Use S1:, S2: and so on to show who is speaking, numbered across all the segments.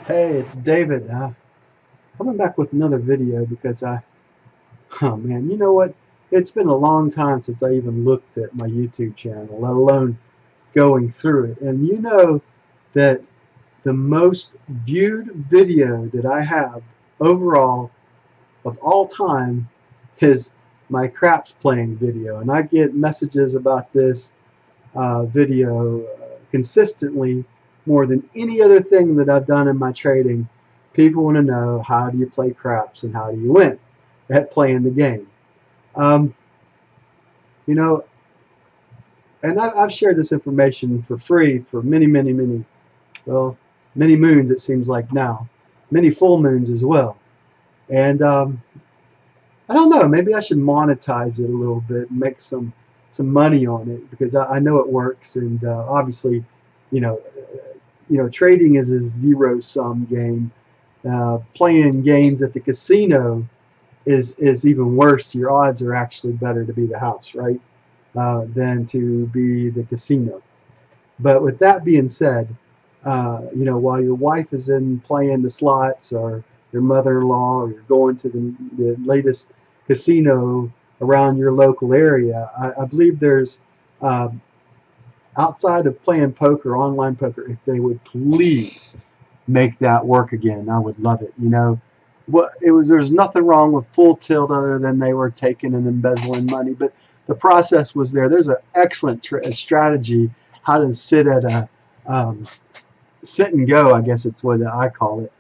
S1: Hey, it's David. Coming back with another video because oh man, you know what? It's been a long time since I even looked at my YouTube channel, let alone going through it. And you know that the most viewed video that I have overall of all time is my craps playing video. And I get messages about this video consistently more than any other thing that I've done in my trading. People want to know, how do you play craps and how do you win at playing the game. Um, you know, and I've shared this information for free for well, many moons it seems like now, many full moons as well. And I don't know, maybe I should monetize it a little bit and make some money on it because I know it works. And obviously, you know, trading is a zero-sum game. Playing games at the casino is even worse. Your odds are actually better to be the house, right, than to be the casino. But with that being said, while your wife is in playing the slots, or your mother-in-law, or you're going to the latest casino around your local area, I believe there's outside of playing poker, online poker, if they would please make that work again, I would love it. There's nothing wrong with full tilt other than they were taking and embezzling money, but the process was there. There's an excellent strategy how to sit and go, I guess it's what I call it.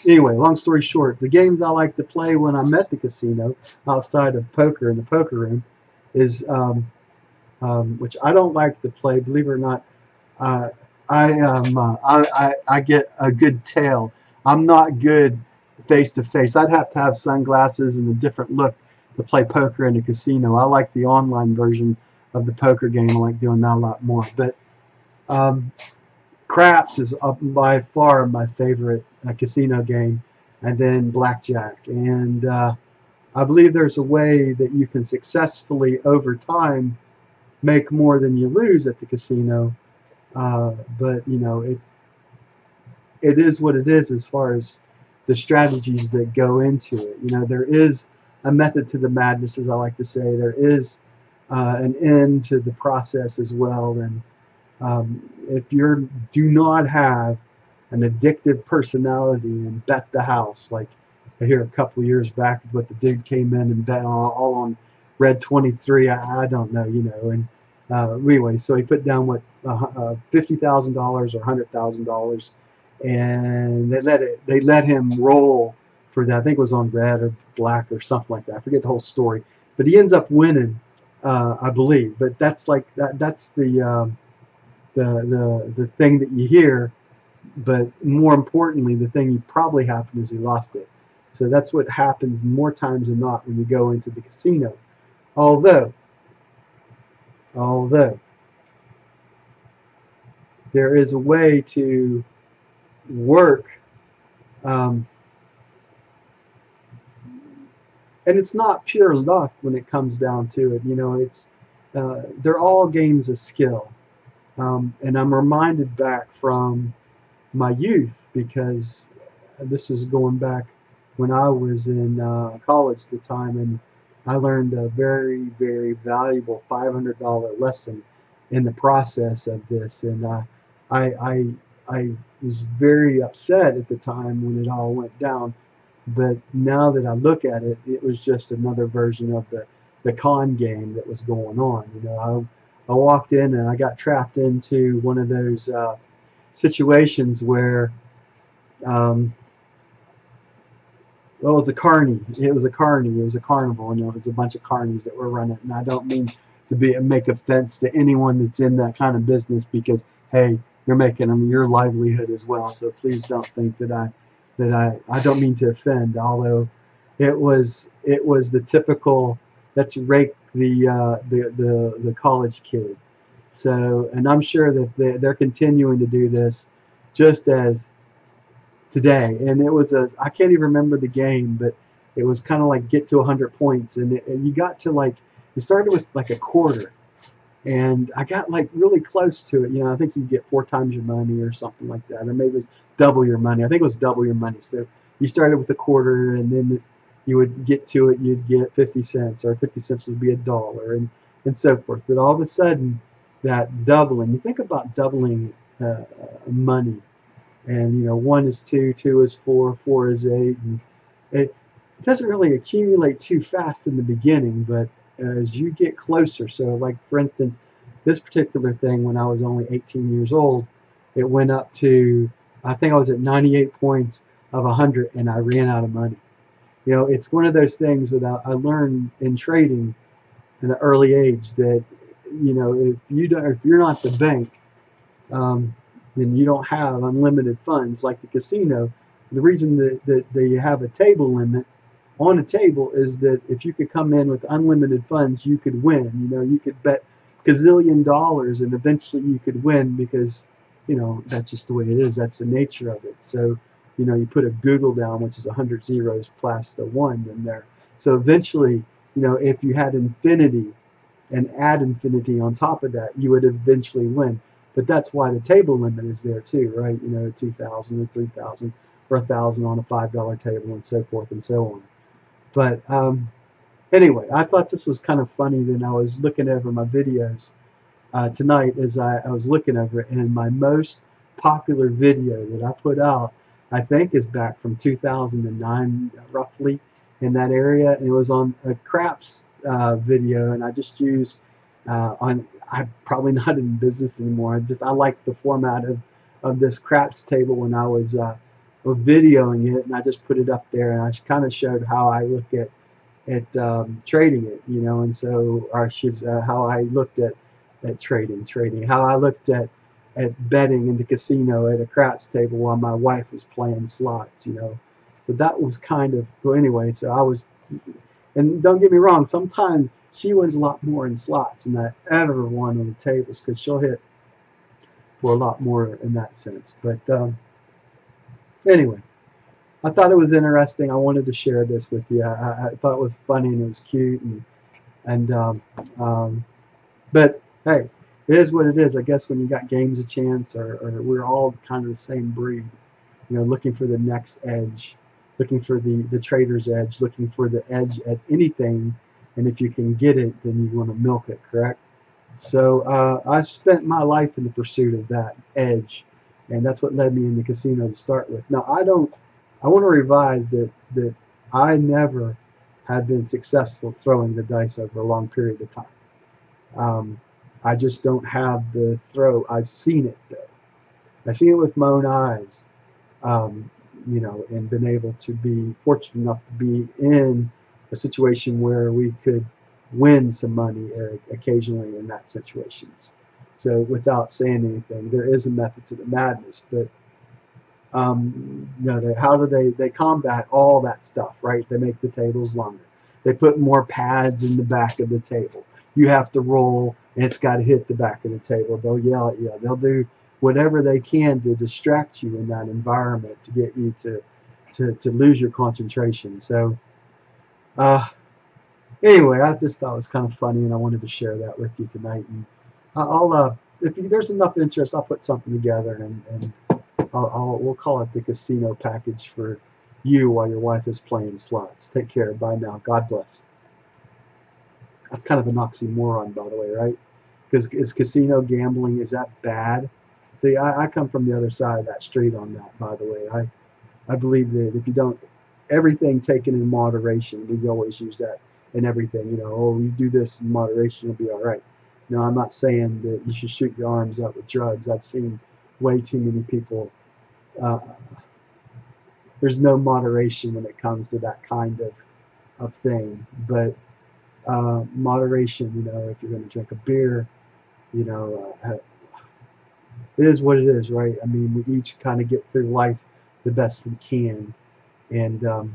S1: Anyway, long story short, the games I like to play when I'm at the casino outside of poker in the poker room is which I don't like to play, believe it or not. I get a good tail. I'm not good face to face. I'd have to have sunglasses and a different look to play poker in a casino. I like the online version of the poker game. I like doing that a lot more. But craps is by far my favorite casino game, and then blackjack. And I believe there's a way that you can successfully, over time, make more than you lose at the casino. But it is what it is as far as the strategies that go into it. There is a method to the madness, as I like to say. There is an end to the process as well. And if you do not have an addictive personality and bet the house, like I hear a couple years back, what the dude came in and bet all on red 23. I don't know, and anyway, so he put down what $50,000 or $100,000, and they let him roll for that. I think it was on red or black or something like that. I forget the whole story, but he ends up winning, I believe. But that's like that's the thing that you hear. But more importantly, the thing that probably happened is he lost it. So that's what happens more times than not when you go into the casino. Although there is a way to work, and it's not pure luck when it comes down to it. They're all games of skill, and I'm reminded back from my youth, because this was going back when I was in college at the time, and I learned a very, very valuable $500 lesson in the process of this. And I was very upset at the time when it all went down. But now that I look at it, it was just another version of the con game that was going on. I walked in and I got trapped into one of those situations where well, it was a carny. It was a carny. It was a carnival, and it was a bunch of carnies that were running. And I don't mean to make offense to anyone that's in that kind of business, because hey, you're making them your livelihood as well. So please don't think that I don't mean to offend. Although it was the typical, let's rake the college kid. So, and I'm sure that they're continuing to do this just as today. And it was I can't even remember the game, but it was kind of like get to 100 points, and you got to, like, you started with like a quarter, and I got like really close to it. You know, I think you get 4 times your money or something like that, or maybe it was double your money. I think it was double your money. So you started with a quarter, and then if you would get to it, you'd get 50 cents, or 50 cents would be $1, and so forth. But all of a sudden, that doubling, you think about doubling money, and you know, 1 is 2, 2 is 4, 4 is 8, and it doesn't really accumulate too fast in the beginning, but as you get closer, so like for instance, this particular thing, when I was only 18 years old, it went up to, I think I was at 98 points of 100, and I ran out of money. You know, it's one of those things that I learned in trading at an early age that, you know, if you're not the bank, then you don't have unlimited funds like the casino. The reason that they have a table limit on a table is that if you could come in with unlimited funds, you could win. You know, you could bet gazillion dollars and eventually you could win, because, you know, that's just the way it is. That's the nature of it. So, you know, you put a Google down, which is 100 zeros plus the 1 in there. So eventually, you know, if you had infinity and add infinity on top of that, you would eventually win. But that's why the table limit is there too, right? You know, 2,000 or 3,000 or 1,000 on a $5 table, and so forth and so on. But anyway, I thought this was kind of funny. Then I was looking over my videos tonight as I was looking over it, and my most popular video that I put out, I think, is back from 2009, roughly, in that area. And it was on a craps video, and I just used I'm probably not in business anymore. I like the format of this craps table when I was videoing it, and I just put it up there, and I kind of showed how I look at trading it, you know, and so, or I should, how I looked at trading, how I looked at betting in the casino at a craps table while my wife was playing slots, you know. So that was kind of, well, anyway, so I was, and don't get me wrong, sometimes she wins a lot more in slots than I ever won on the tables, because she'll hit for a lot more in that sense. But anyway, I thought it was interesting. I wanted to share this with you. I thought it was funny and it was cute, and but hey, it is what it is. I guess when you got games of chance, or we're all kind of the same breed, you know, looking for the next edge, looking for the trader's edge, looking for the edge at anything, and if you can get it, then you want to milk it, correct? So I've spent my life in the pursuit of that edge, and that's what led me in the casino to start with. Now I want to revise that I never have been successful throwing the dice over a long period of time. I just don't have the throw. I've seen it though. I've seen it with my own eyes, you know, and been able to be fortunate enough to be in a situation where we could win some money occasionally in that situations. So without saying anything, there is a method to the madness, but you know, how do they combat all that stuff, right? They make the tables longer. They put more pads in the back of the table. You have to roll, and it's got to hit the back of the table. They'll yell at you. They'll do whatever they can to distract you in that environment to get you to lose your concentration. So anyway, I just thought it was kind of funny, and I wanted to share that with you tonight. And I'll if there's enough interest, I'll put something together, and we'll call it the casino package for you while your wife is playing slots. Take care. Bye now. God bless. That's kind of an oxymoron, by the way, right? Because is casino gambling, is that bad? See, I come from the other side of that street on that, by the way. I believe that if you don't, everything taken in moderation, we always use that in everything. You know, oh, you do this in moderation, you'll be all right. No, I'm not saying that you should shoot your arms up with drugs. I've seen way too many people. There's no moderation when it comes to that kind of thing. But moderation, you know, if you're going to drink a beer, you know, it is what it is, right? I mean, we each kind of get through life the best we can. And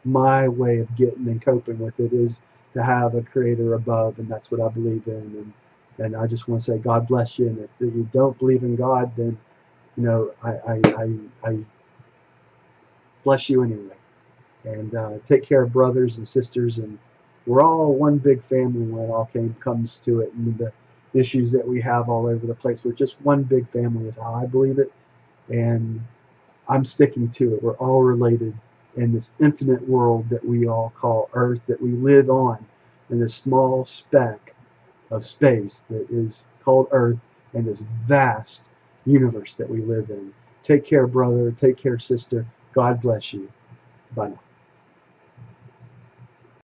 S1: my way of getting and coping with it is to have a creator above, and that's what I believe in. And I just want to say God bless you. And if you don't believe in God, then, you know, I bless you anyway. And take care of brothers and sisters, and we're all one big family when it all comes to it. And issues that we have all over the place. We're just one big family is how I believe it, and I'm sticking to it. We're all related in this infinite world that we all call Earth, that we live on, in this small speck of space that is called Earth, and this vast universe that we live in. Take care, brother. Take care, sister. God bless you. Bye now.